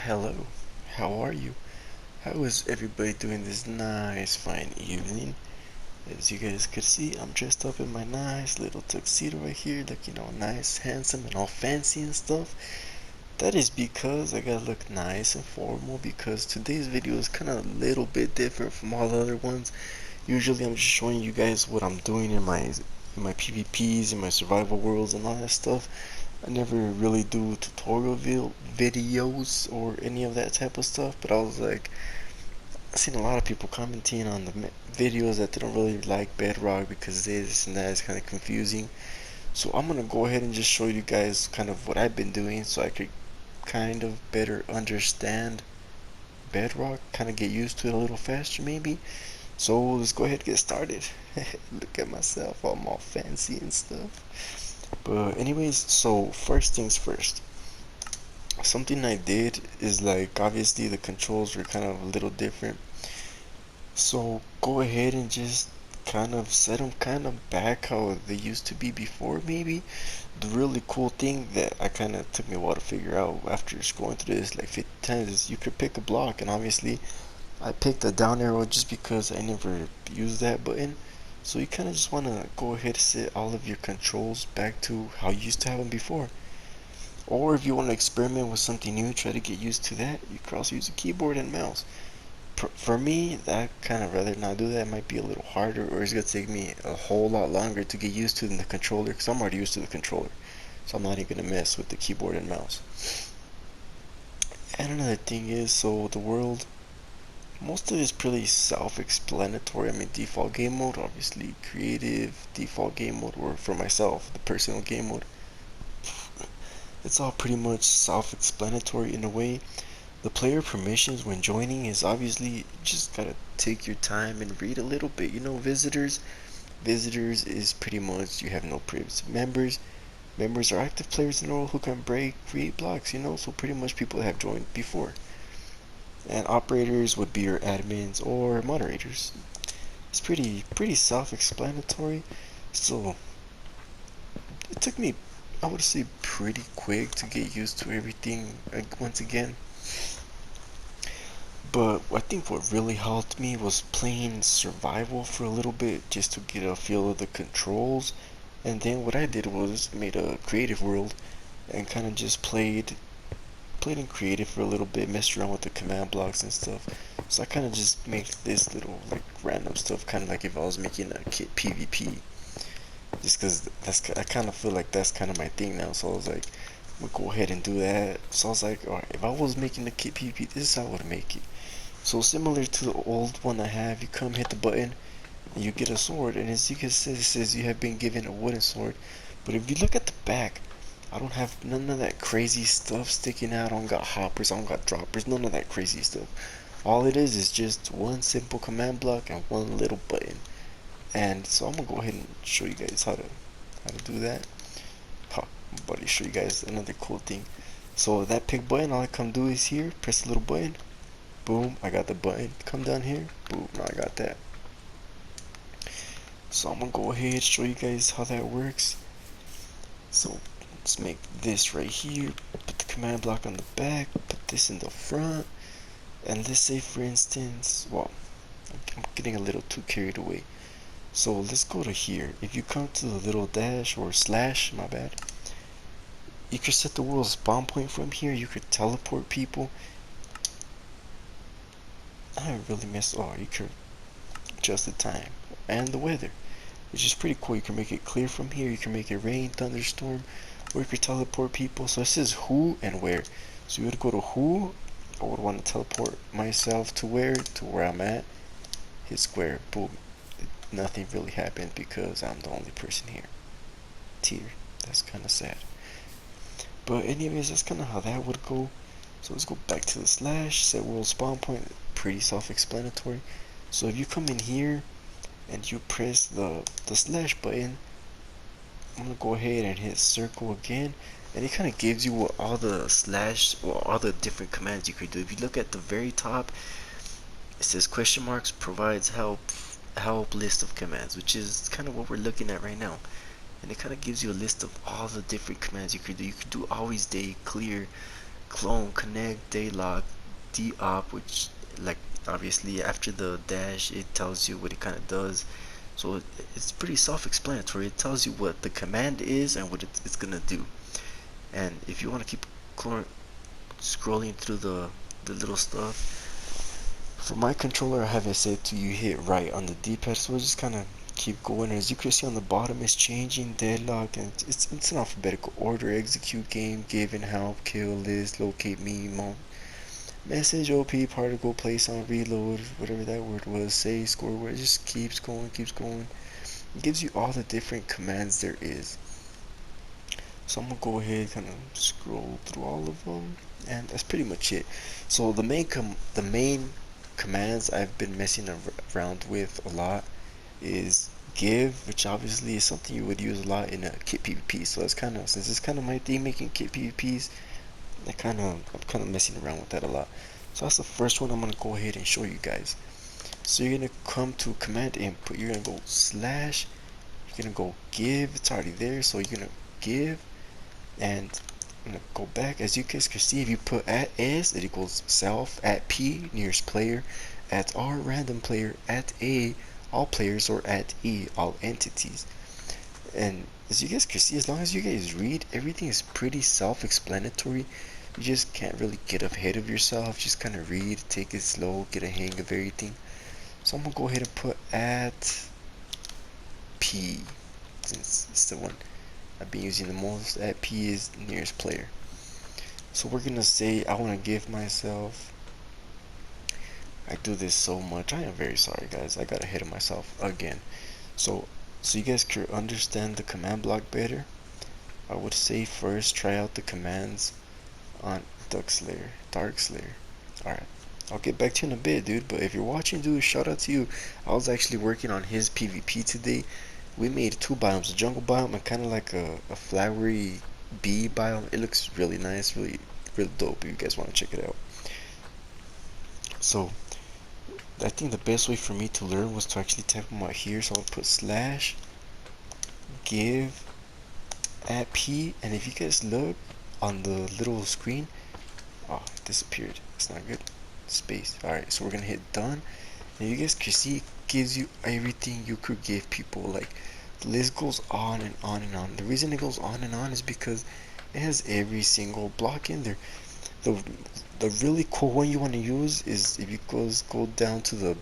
Hello, how are you? How is everybody doing this nice fine evening? As you guys could see, I'm dressed up in my nice little tuxedo right here, looking all nice, handsome, and all fancy and stuff. That is because I gotta look nice and formal because today's video is kind of a little bit different from all the other ones. Usually I'm just showing you guys what I'm doing in my PvPs, in my survival worlds and all that stuff. I never really do tutorial videos or any of that type of stuff, but I was like, I've seen a lot of people commenting on the videos that they don't really like Bedrock because this and that is kind of confusing. So I'm gonna go ahead and just show you guys kind of what I've been doing so I could kind of better understand Bedrock, kind of get used to it a little faster maybe. So let's go ahead and get started. Look at myself, I'm all fancy and stuff. But anyways, so first things first. Something I did is like obviously the controls were kind of a little different. So go ahead and just kind of set them kind of back how they used to be before maybe. The really cool thing that I kind of took me a while to figure out after scrolling through this like 50 times is you could pick a block, and obviously I picked the down arrow just because I never used that button. So you kind of just want to go ahead and set all of your controls back to how you used to have them before. Or if you want to experiment with something new, try to get used to that, you could also use a keyboard and mouse. For me, I kind of rather not do that. It might be a little harder, or it's going to take me a whole lot longer to get used to than the controller, because I'm already used to the controller. So I'm not even going to mess with the keyboard and mouse. And another thing is, so the world, most of it is pretty self-explanatory. I mean, default game mode, obviously creative, default game mode, or for myself, the personal game mode. It's all pretty much self-explanatory in a way. The player permissions when joining is obviously just gotta take your time and read a little bit. Visitors is pretty much you have no privacy. Members are active players in the world who can create blocks. So pretty much people that have joined before. And operators would be your admins or moderators. It's pretty self-explanatory. So it took me, I would say, pretty quick to get used to everything once again. But I think what really helped me was playing survival for a little bit just to get a feel of the controls. And then what I did was made a creative world and kind of just played in creative for a little bit, messed around with the command blocks and stuff. So I kind of just made this little like random stuff, kind of like if I was making a kit PvP. Just because I kind of feel like that's kind of my thing now. So I was like, I'm gonna go ahead and do that. So I was like, alright, if I was making the kit PvP, this is how I would make it. So similar to the old one I have, you come hit the button and you get a sword, and as you can see, it says you have been given a wooden sword. But if you look at the back, I don't have none of that crazy stuff sticking out. I don't got hoppers, I don't got droppers, none of that crazy stuff. All it is just one simple command block and one little button. And so I'm gonna go ahead and show you guys how to do that. I'm about to show you guys another cool thing. So that pick button, all I come do is here, press the little button. Boom, I got the button. Come down here. Boom, now I got that. So I'm gonna go ahead and show you guys how that works. So let's make this right here. Put the command block on the back. Put this in the front. And let's say for instance, well, I'm getting a little too carried away. So let's go to here. If you come to the little dash or slash, my bad, you could set the world spawn point from here. You could teleport people. I really missed. Oh, you could adjust the time and the weather, which is pretty cool. You can make it clear from here. You can make it rain, thunderstorm, or you could teleport people. So it says who and where. So you would go to who. I would want to teleport myself to where I'm at. Hit square. Boom. Nothing really happened because I'm the only person here. Tear. That's kind of sad. But anyways, that's kind of how that would go. So let's go back to the slash, set world spawn point, pretty self-explanatory. So if you come in here and you press the slash button, I'm gonna go ahead and hit circle again, and it kind of gives you all the slash or all the different commands you could do. If you look at the very top, it says question marks provides help list of commands, which is kind of what we're looking at right now. And it kind of gives you a list of all the different commands you could do. You could do always day, clear, clone, connect, daylock, deop, which like obviously after the dash it tells you what it kind of does. So it's pretty self-explanatory. It tells you what the command is and what it's gonna do. And if you want to keep scrolling through the little stuff, for my controller I have it set to you hit right on the D-pad, so we'll just kind of keep going. As you can see on the bottom, it's changing, deadlock, and it's in alphabetical order: execute, game, given, help, kill, list, locate, meme, message, OP, particle, place on, reload, whatever that word was, say, score word. It just keeps going, keeps going. It gives you all the different commands there is. So I'm gonna go ahead, kind of scroll through all of them, and that's pretty much it. So the main commands I've been messing around with a lot is give, which obviously is something you would use a lot in a kit PvP. So that's kind of, since it's kind of my theme making kit PvPs, I'm kind of messing around with that a lot. So that's the first one I'm gonna go ahead and show you guys. So you're gonna come to command input. You're gonna go slash. You're gonna go give. It's already there. So you're gonna give, and I'm gonna go back. As you guys can see, if you put at s, it equals self, at p, nearest player, at r, random player, at a, all players, or at e, all entities. And as you guys can see, as long as you guys read, everything is pretty self-explanatory. You just can't really get ahead of yourself. Just kind of read, take it slow, get a hang of everything. So I'm gonna go ahead and put at p, since it's the one I've been using the most. At p is nearest player. So we're gonna say I want to give myself. I do this so much. I am very sorry, guys. I got ahead of myself again. So you guys could understand the command block better, I would say first try out the commands on Dark Slayer. Alright, I'll get back to you in a bit, dude, but if you're watching, dude, shout out to you. I was actually working on his PvP today. We made two biomes, a jungle biome and kind of like a flowery bee biome. It looks really nice, really dope if you guys want to check it out. So I think the best way for me to learn was to actually type them out here. So I'll put slash give at p, and if you guys look on the little screen, oh, it disappeared. It's not good. Space. Alright, so we're gonna hit done, and you guys can see it gives you everything you could give people. Like, the list goes on and on and on. The reason it goes on and on is because it has every single block in there. The really cool one you want to use is if you go down to the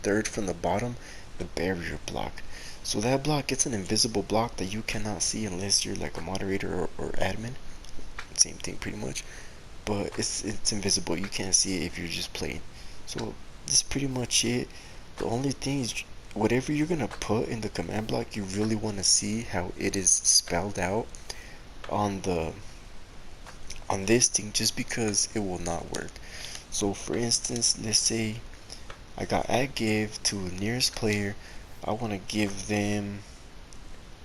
third from the bottom, the barrier block. So that block, it's an invisible block that you cannot see unless you're like a moderator or admin. Same thing pretty much, but it's invisible. You can't see it if you're just playing. So this is pretty much it. The only thing is, whatever you're gonna put in the command block, you really want to see how it is spelled out on this thing, just because it will not work. So for instance, let's say I got at give to nearest player. I want to give them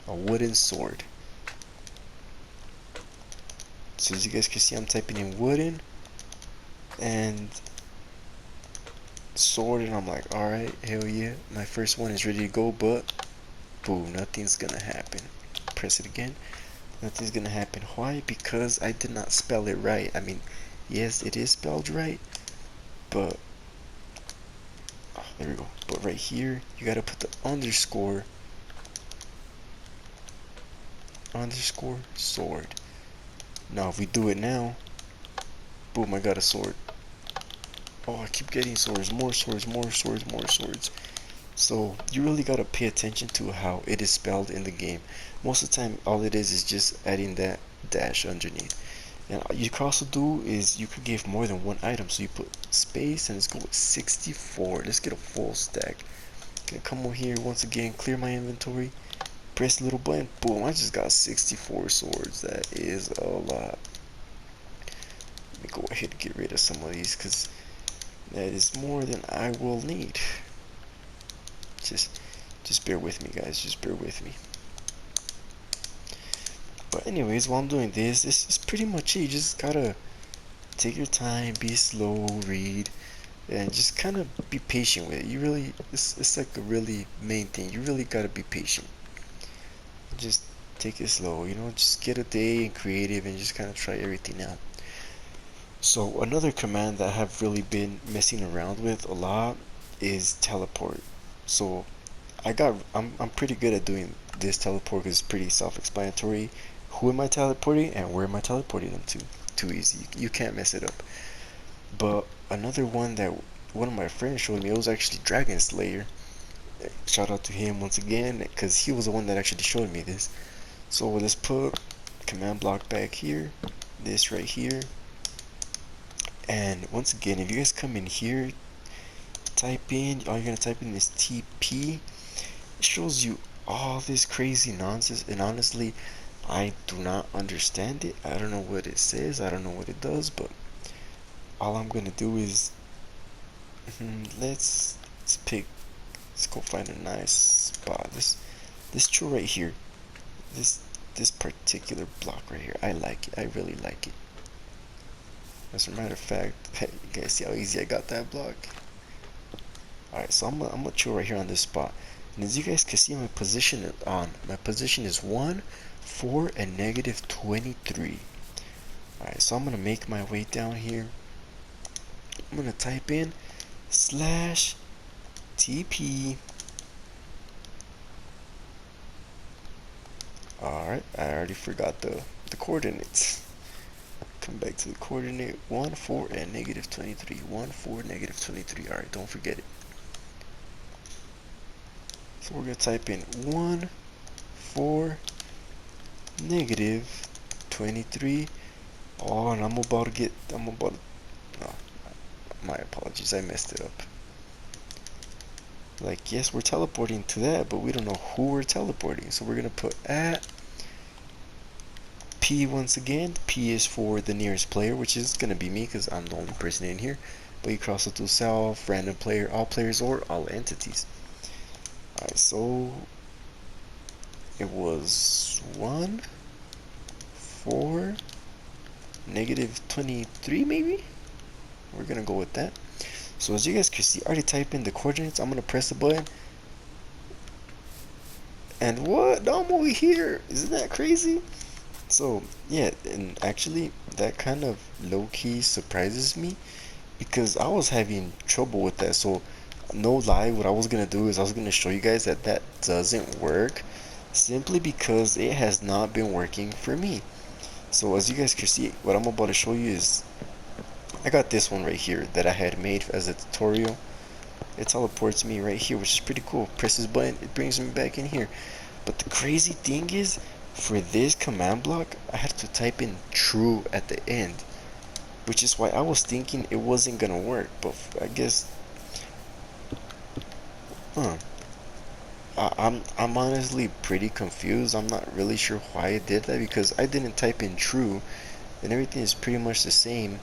a wooden sword. So as you guys can see, I'm typing in wooden and sword, and I'm like, alright, hell yeah, my first one is ready to go, but boom, nothing's gonna happen. Press it again, nothing's gonna happen. Why? Because I did not spell it right. I mean, yes, it is spelled right, but there we go. But right here, you gotta put the underscore sword. Now if we do it now, boom, I got a sword. Oh, I keep getting swords, more swords, more swords, more swords. So you really gotta pay attention to how it is spelled in the game. Most of the time, all it is just adding that dash underneath. And you can also do is you could give more than one item. So you put space and let's go with 64. Let's get a full stack. Gonna come over here once again, clear my inventory, press the little button, boom, I just got 64 swords. That is a lot. Let me go ahead and get rid of some of these because that is more than I will need. Just bear with me, guys. Just bear with me. But anyways, while I'm doing this is pretty much it. You just gotta take your time, be slow, read, and just kind of be patient with it. You really, it's like a really main thing. You really gotta be patient. Just take it slow, just get a day and creative and just kind of try everything out. So another command that I have really been messing around with a lot is teleport. So I'm pretty good at doing this teleport because it's pretty self-explanatory. Who am I teleporting and where am I teleporting them to? Too easy. You can't mess it up. But another one that one of my friends showed me, it was actually Dragon Slayer. Shout out to him once again because he was the one that actually showed me this. So let's put command block back here, this right here, and once again, if you guys come in here, type in, all you're gonna type in is TP. It shows you all this crazy nonsense, and honestly, I do not understand it. I don't know what it says, I don't know what it does, but all I'm gonna do is let's pick, let's go find a nice spot. This tree right here, this this particular block right here, I like it. I really like it. As a matter of fact, hey, you guys see how easy I got that block? Alright, so I'm gonna chill right here on this spot. And as you guys can see, my position is 1, 4, and negative 23. Alright, so I'm gonna make my way down here. I'm gonna type in slash TP. Alright, I already forgot the coordinates. Come back to the coordinate 1, 4, and negative 23. 1, 4, negative 23. Alright, don't forget it. So we're gonna type in 1, 4, negative 23. Oh, and I'm about to, no, my apologies, I messed it up. Like, yes, we're teleporting to that, but we don't know who we're teleporting. So we're gonna put at P once again. P is for the nearest player, which is gonna be me because I'm the only person in here. But you cross it to self, random player, all players, or all entities. Alright, so it was 1, 4, negative 23 maybe? We're gonna go with that. So as you guys can see, I already typed in the coordinates. I'm gonna press the button. And what? No, I'm over here. Isn't that crazy? So yeah, and actually that kind of low-key surprises me because I was having trouble with that. So no lie, what I was gonna do is I was gonna show you guys that that doesn't work simply because it has not been working for me. So as you guys can see, what I'm about to show you is I got this one right here that I had made as a tutorial. It teleports me right here, which is pretty cool. Press this button, it brings me back in here. But the crazy thing is, for this command block, I had to type in true at the end, which is why I was thinking it wasn't gonna work. But I guess, huh? I'm honestly pretty confused. I'm not really sure why it did that because I didn't type in true, and everything is pretty much the same.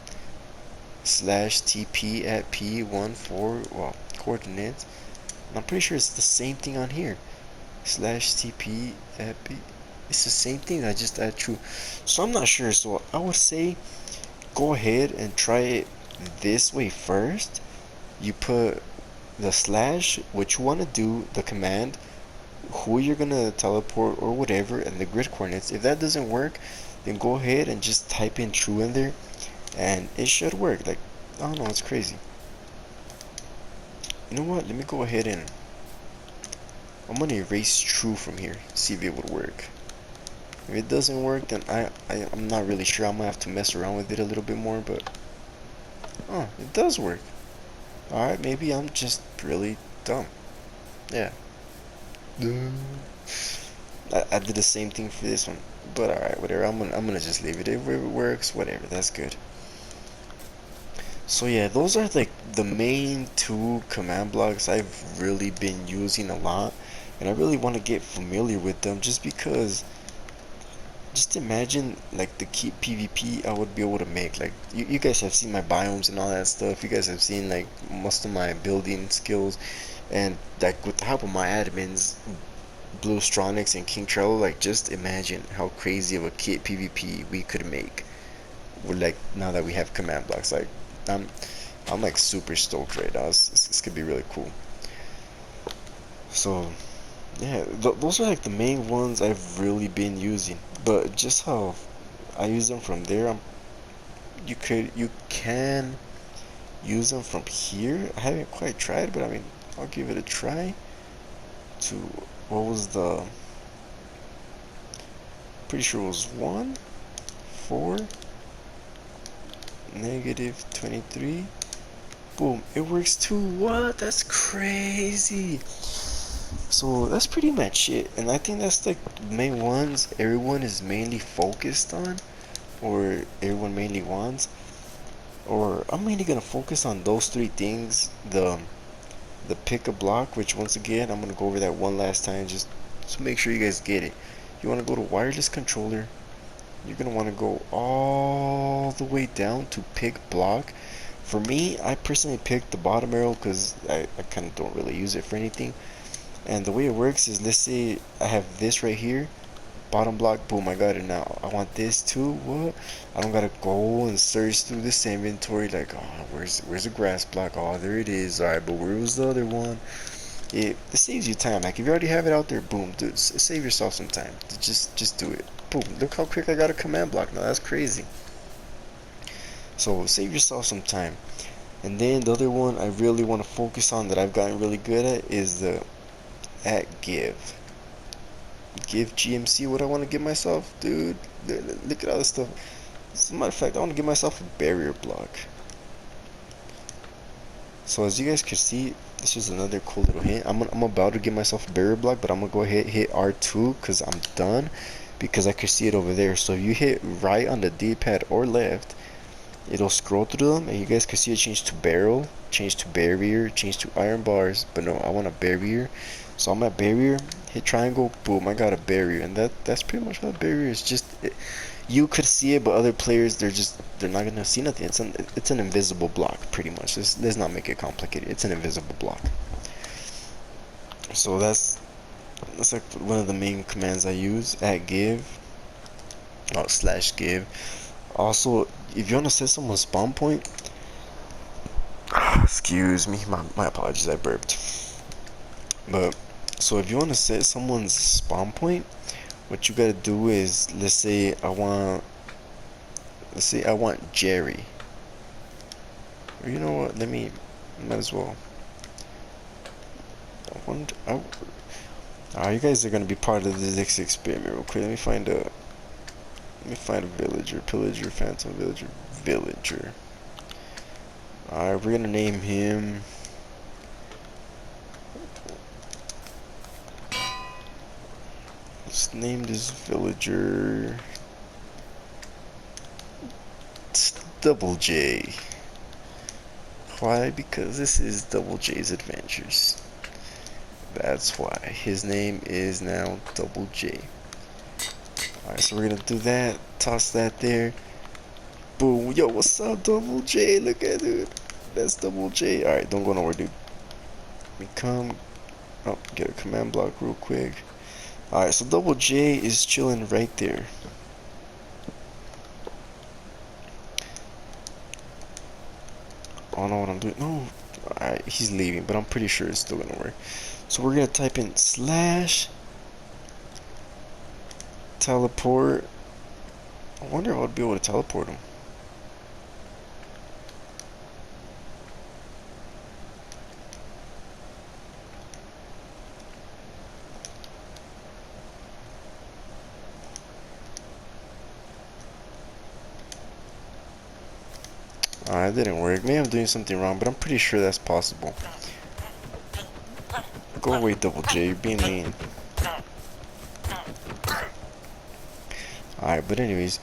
Slash TP at P14, well, coordinates. And I'm pretty sure it's the same thing on here. Slash TP at P. It's the same thing. I just add true. So I'm not sure. So I would say go ahead and try it this way first. You put the slash, what you want to do, the command, who you're gonna teleport or whatever, and the grid coordinates. If that doesn't work, then go ahead and just type in true in there, and it should work. Like, I don't know, it's crazy. You know what? Let me go ahead and I'm gonna erase true from here, see if it would work. If it doesn't work, then I'm not really sure. I'm gonna have to mess around with it a little bit more, but oh, it does work. Alright, maybe I'm just really dumb. Yeah. I did the same thing for this one. But alright, whatever. I'm gonna just leave it. If it works, whatever, that's good. So yeah, those are like the main two command blocks I've really been using a lot, and I really want to get familiar with them just because just imagine like the keep PvP I would be able to make. Like you guys have seen my biomes and all that stuff. You guys have seen like most of my building skills, and like with the help of my admins, Blue Stronix and King Trello, like just imagine how crazy of a kit PvP we could make. With like now that we have command blocks, like I'm I'm like super stoked right now. This could be really cool. So yeah, those are like the main ones I've really been using. But just how I use them from there, you can use them from here. I haven't quite tried, but I mean, I'll give it a try. To what was the? Pretty sure it was 1, 4, negative 23. Boom, it works too. What? That's crazy. So that's pretty much it, and I think that's like the main ones everyone is mainly focused on, or everyone mainly wants, or I'm mainly gonna focus on those three things. The pick a block, which once again I'm gonna go over that one last time just to make sure you guys get it. You want to go to wireless controller. You're gonna want to go all the way down to pick block. For me, I personally picked the bottom arrow because I kind of don't really use it for anything. And the way it works is, let's say I have this right here, bottom block, boom, I got it now. I want this too, what? I don't gotta go and search through this inventory like, oh, where's the grass block? Oh, there it is. Alright, but where was the other one? It saves you time. Like, if you already have it out there, boom, dude, save yourself some time. Just do it. Boom, look how quick I got a command block now. That's crazy. So save yourself some time. And then the other one I really want to focus on that I've gotten really good at is the at give. Give GMC what I want to give myself, dude. Look at all this stuff. As a matter of fact, I want to give myself a barrier block. So as you guys can see, this is another cool little hint. I'm about to give myself a barrier block, but I'm gonna go ahead hit R2 because I'm done, because I can see it over there. So if you hit right on the D-pad or left, it'll scroll through them, and you guys can see it change to barrel, change to barrier, change to iron bars. But no, I want a barrier. So I'm at barrier, hit triangle, boom, I got a barrier. And that's pretty much what a barrier is. Just you could see it, but other players, they're not gonna see nothing. It's an invisible block, pretty much. Let's not make it complicated. It's an invisible block. So that's like one of the main commands I use. At give, slash give. Also, if you want to set someone's spawn point, excuse me, my apologies, I burped. But so if you want to set someone's spawn point, what you gotta do is, let's say I want Jerry. Or you know what? Might as well. You guys are gonna be part of this experiment real quick. Let me find a villager, pillager, phantom villager. Alright, we're gonna name him. Let's name this villager Double J. Why? Because this is Double J's adventures. That's why his name is now Double J. Alright, so we're gonna do that. Toss that there. Boom. Yo, what's up, Double J? Look at it. That's Double J. Alright, don't go nowhere, dude. We come. Oh, get a command block real quick. Alright, so Double J is chilling right there. I don't know what I'm doing. No. Alright, he's leaving, but I'm pretty sure it's still gonna work. So we're gonna type in slash teleport. I wonder if I'd be able to teleport him. It didn't work. Maybe I'm doing something wrong, but I'm pretty sure that's possible. Go away, Double J. You're being mean. Alright, but anyways,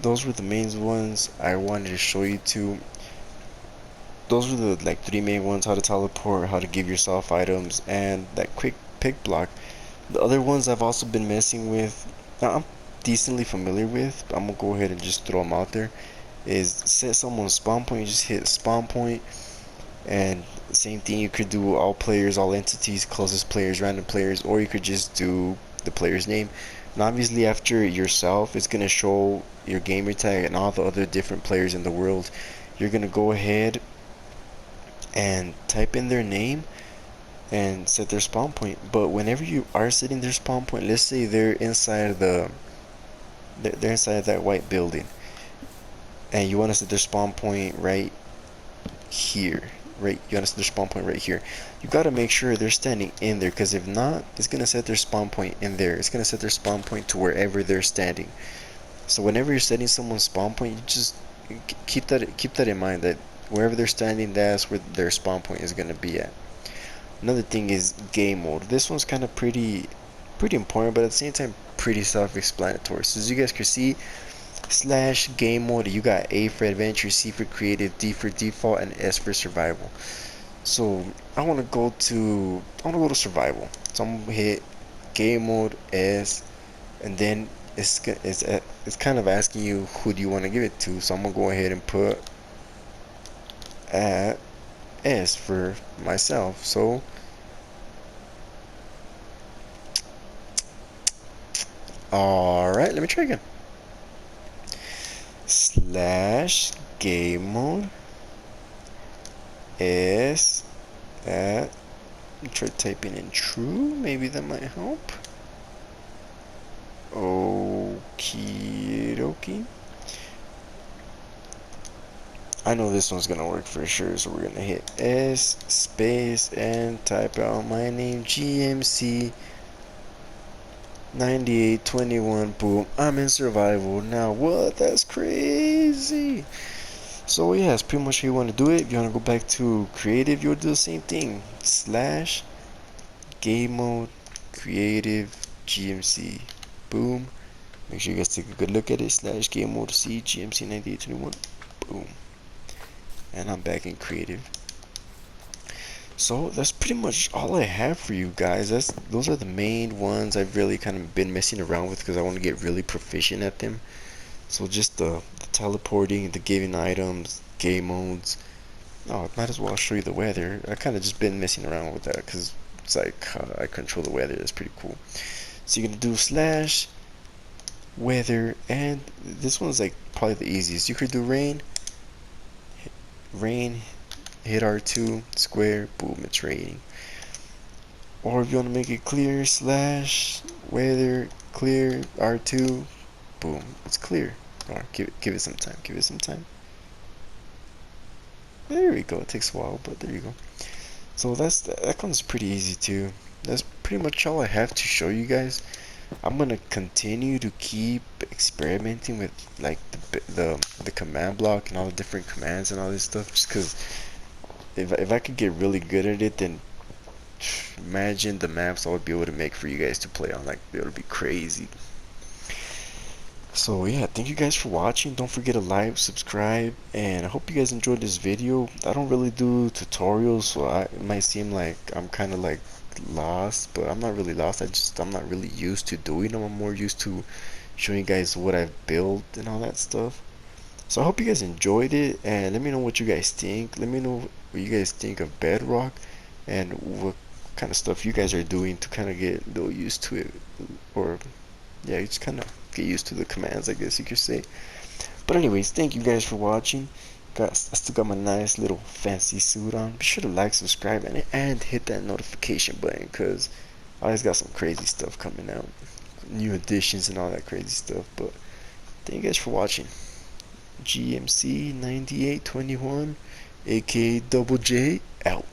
those were the main ones I wanted to show you two. Those were the like three main ones: how to teleport, how to give yourself items, and that quick pick block. The other ones I've also been messing with, I'm decently familiar with, but I'm gonna go ahead and just throw them out there. Is set someone's spawn point. You just hit spawn point, and same thing, you could do all players, all entities, closest players, random players, or you could just do the player's name. And obviously after yourself, it's gonna show your gamer tag and all the other different players in the world. You're gonna go ahead and type in their name and set their spawn point. But whenever you are setting their spawn point, let's say they're inside they're inside that white building. and you want to set their spawn point right here. Right, you want to set their spawn point right here. You got to make sure they're standing in there, because if not, it's gonna set their spawn point in there. It's gonna set their spawn point to wherever they're standing. So whenever you're setting someone's spawn point, you just keep that in mind, that wherever they're standing, that's where their spawn point is gonna be at. Another thing is game mode. This one's kind of pretty important, but at the same time pretty self-explanatory. So as you guys can see, slash game mode, you got A for adventure, C for creative, D for default, and S for survival. So I want to go to survival. So I'm gonna hit game mode S, and then it's kind of asking you who do you want to give it to. So I'm gonna go ahead and put at S for myself. So alright, let me try again. Slash game mode S at, try typing in true, maybe that might help. Okie dokie. I know this one's gonna work for sure, so we're gonna hit S space and type out my name, GMC 9821. Boom, I'm in survival now. What? That's crazy. So yeah, that's pretty much how you want to do it. If you want to go back to creative, you'll do the same thing. Slash game mode creative GMC. Boom. Make sure you guys take a good look at it. Slash game mode C GMC 9821. Boom. And I'm back in creative. So that's pretty much all I have for you guys. Those are the main ones I've really kind of been messing around with, because I want to get really proficient at them. So just the teleporting, the giving items, game modes. Oh, I might as well show you the weather. I kind of just been messing around with that, because it's like I control the weather. That's pretty cool. So you're gonna do slash weather, and this one's like probably the easiest. You could do rain, hit R2, square, boom, it's raining. Or if you want to make it clear, slash weather clear R2, boom, it's clear. Or give it some time. Give it some time. There we go. It takes a while, but there you go. So that one's pretty easy too. That's pretty much all I have to show you guys. I'm gonna continue to keep experimenting with like the command block and all the different commands and all this stuff, just because if I could get really good at it, then imagine the maps I would be able to make for you guys to play on. Like, it would be crazy. So yeah, thank you guys for watching. Don't forget to like, subscribe, and I hope you guys enjoyed this video. I don't really do tutorials, so it might seem like I'm kind of like lost, but I'm not really lost. I'm not really used to doing them. I'm more used to showing you guys what I've built and all that stuff. So I hope you guys enjoyed it, and let me know what you guys think. Let me know what you guys think of Bedrock, and what kind of stuff you guys are doing to kind of get a little used to it, or yeah, you just kind of get used to the commands, I guess you could say. But anyways, thank you guys for watching. I still got my nice little fancy suit on. Be sure to like, subscribe, and hit that notification button, because I always got some crazy stuff coming out, new additions and all that crazy stuff. But thank you guys for watching. GMC 9821, aka Double J, out.